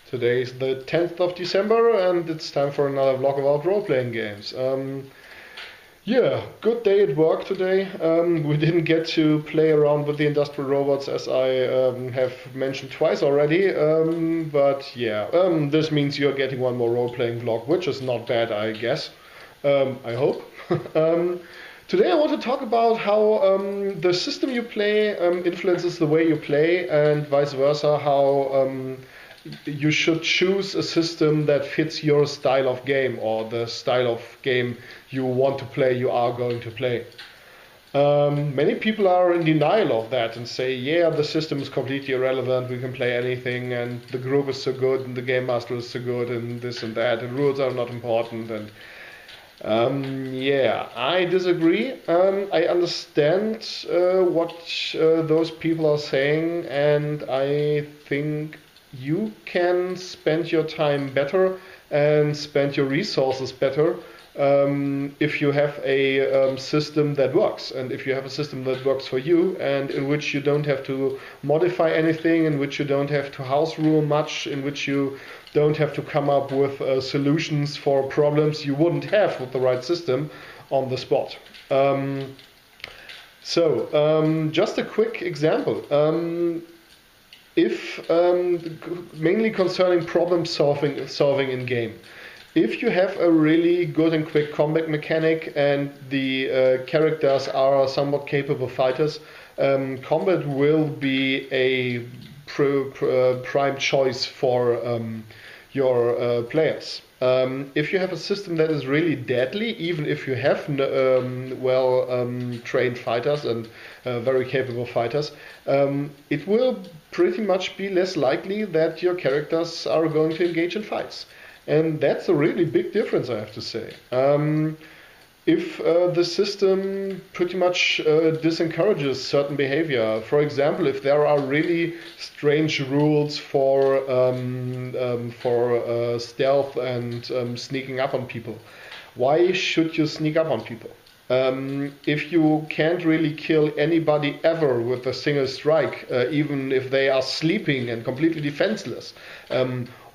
Today is the 10th of December and it's time for another vlog about role-playing games. Yeah, good day at work today. We didn't get to play around with the industrial robots as I have mentioned twice already, but yeah, this means you're getting one more role-playing vlog, which is not bad, I guess. I hope. Today I want to talk about how the system you play influences the way you play, and vice versa, how you should choose a system that fits your style of game or the style of game you want to play, you are going to play. Many people are in denial of that and say, yeah, the system is completely irrelevant, we can play anything, and the group is so good, and the game master is so good, and this and that, and rules are not important, and yeah, I disagree. I understand what those people are saying, and I think you can spend your time better and spend your resources better if you have a system that works, and if you have a system that works for you and in which you don't have to modify anything, in which you don't have to house rule much, in which you don't have to come up with solutions for problems you wouldn't have with the right system on the spot. Just a quick example. If mainly concerning problem solving in game. If you have a really good and quick combat mechanic and the characters are somewhat capable fighters, combat will be a prime choice for your players. If you have a system that is really deadly, even if you have trained fighters and very capable fighters, it will pretty much be less likely that your characters are going to engage in fights. And that's a really big difference, I have to say. If the system pretty much disencourages certain behavior, for example, if there are really strange rules for stealth and sneaking up on people, why should you sneak up on people? If you can't really kill anybody ever with a single strike, even if they are sleeping and completely defenseless,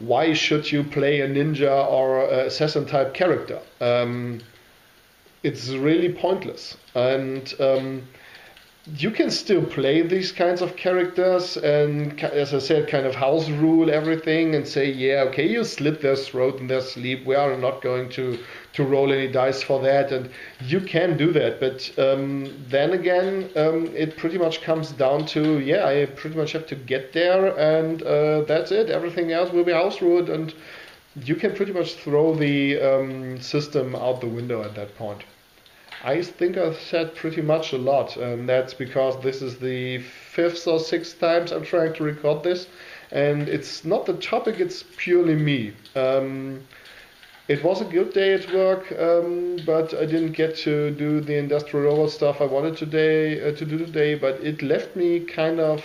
why should you play a ninja or assassin type character? It's really pointless. And you can still play these kinds of characters and, as I said, kind of house rule everything and say, yeah, okay, you slit their throat in their sleep. We are not going to roll any dice for that. And you can do that. But then again, it pretty much comes down to, yeah, I pretty much have to get there and that's it. Everything else will be house ruled, and you can pretty much throw the system out the window at that point. I think I've said pretty much a lot, and that's because this is the 5th or 6th times I'm trying to record this, and it's not the topic, it's purely me. It was a good day at work, but I didn't get to do the industrial robot stuff I wanted to do today, but it left me kind of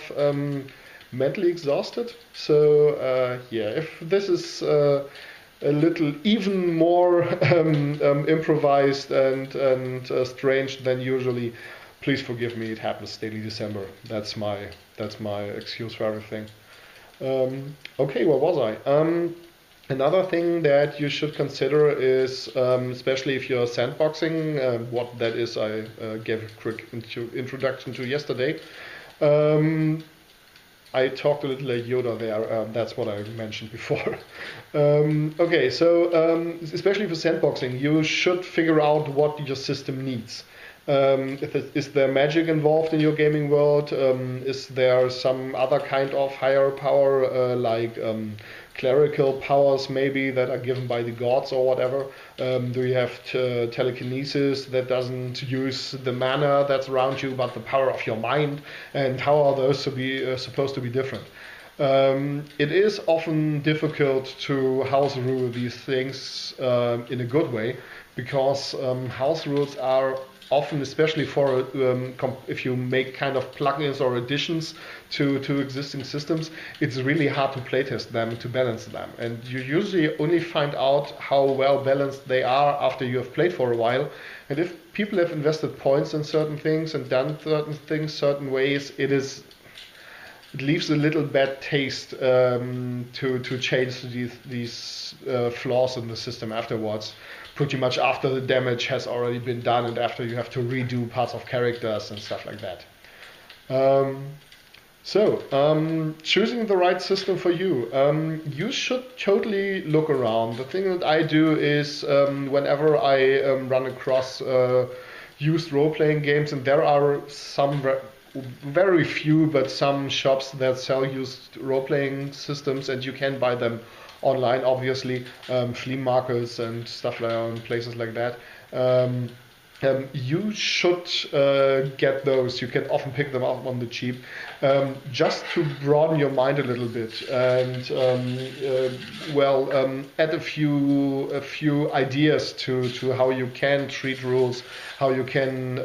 mentally exhausted. So yeah, if this is a little even more improvised and strange than usually, please forgive me. It happens daily December. That's my excuse for everything. Okay, where was I? Another thing that you should consider is, especially if you're sandboxing, what that is I gave a quick introduction to yesterday. I talked a little like Yoda there, that's what I mentioned before. Okay, so especially for sandboxing, you should figure out what your system needs. Is there magic involved in your gaming world? Is there some other kind of higher power, like clerical powers maybe that are given by the gods or whatever? Do you have telekinesis that doesn't use the mana that's around you but the power of your mind? And how are those supposed to be different? It is often difficult to house rule these things in a good way, because house rules are often, especially for if you make kind of plugins or additions to existing systems, it's really hard to playtest them, to balance them. And you usually only find out how well balanced they are after you have played for a while. And if people have invested points in certain things and done certain things certain ways, it is it leaves a little bad taste to change these flaws in the system afterwards. Pretty much after the damage has already been done and after you have to redo parts of characters and stuff like that. Choosing the right system for you. You should totally look around. The thing that I do is whenever I run across used role-playing games, and there are some very few, but some shops that sell used role-playing systems, and you can buy them online, obviously, flea markets and stuff like that, places like that. You should get those. You can often pick them up on the cheap, just to broaden your mind a little bit and add a few ideas to how you can treat rules, how you can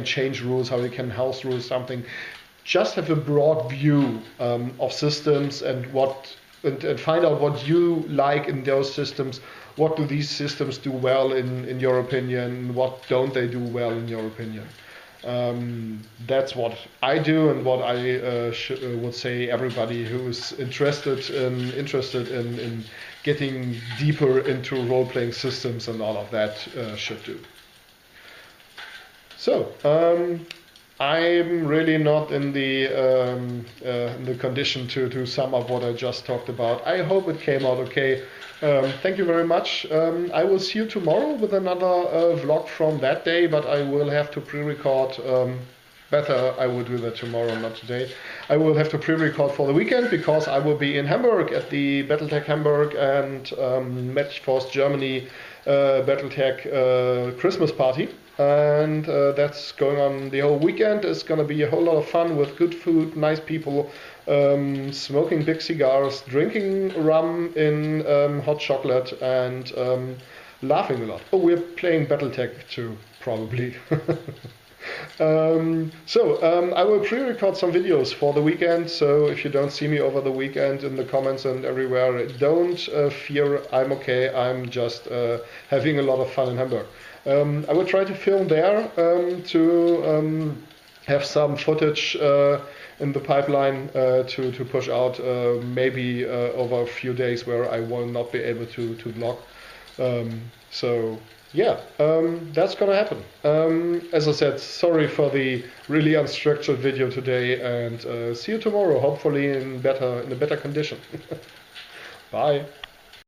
change rules, how you can house rules something. Just have a broad view of systems and find out what you like in those systems. What do these systems do well in your opinion? What don't they do well in your opinion? That's what I do, and what I would say everybody who is interested in getting deeper into role-playing systems and all of that should do. So I'm really not in the condition to sum up what I just talked about. I hope it came out okay. Thank you very much. I will see you tomorrow with another vlog from that day, but I will have to pre-record. Better I will do that tomorrow, not today. I will have to pre-record for the weekend because I will be in Hamburg at the Battletech Hamburg and Matchforce Germany Battletech Christmas party. And that's going on the whole weekend. It's going to be a whole lot of fun with good food, nice people, smoking big cigars, drinking rum in hot chocolate, and laughing a lot. Oh, we're playing Battletech too, probably. I will pre-record some videos for the weekend, so if you don't see me over the weekend in the comments and everywhere, don't fear, I'm okay. I'm just having a lot of fun in Hamburg. I will try to film there to have some footage in the pipeline to push out maybe over a few days where I will not be able to vlog. That's gonna happen. As I said, sorry for the really unstructured video today, and see you tomorrow, hopefully in a better condition. Bye.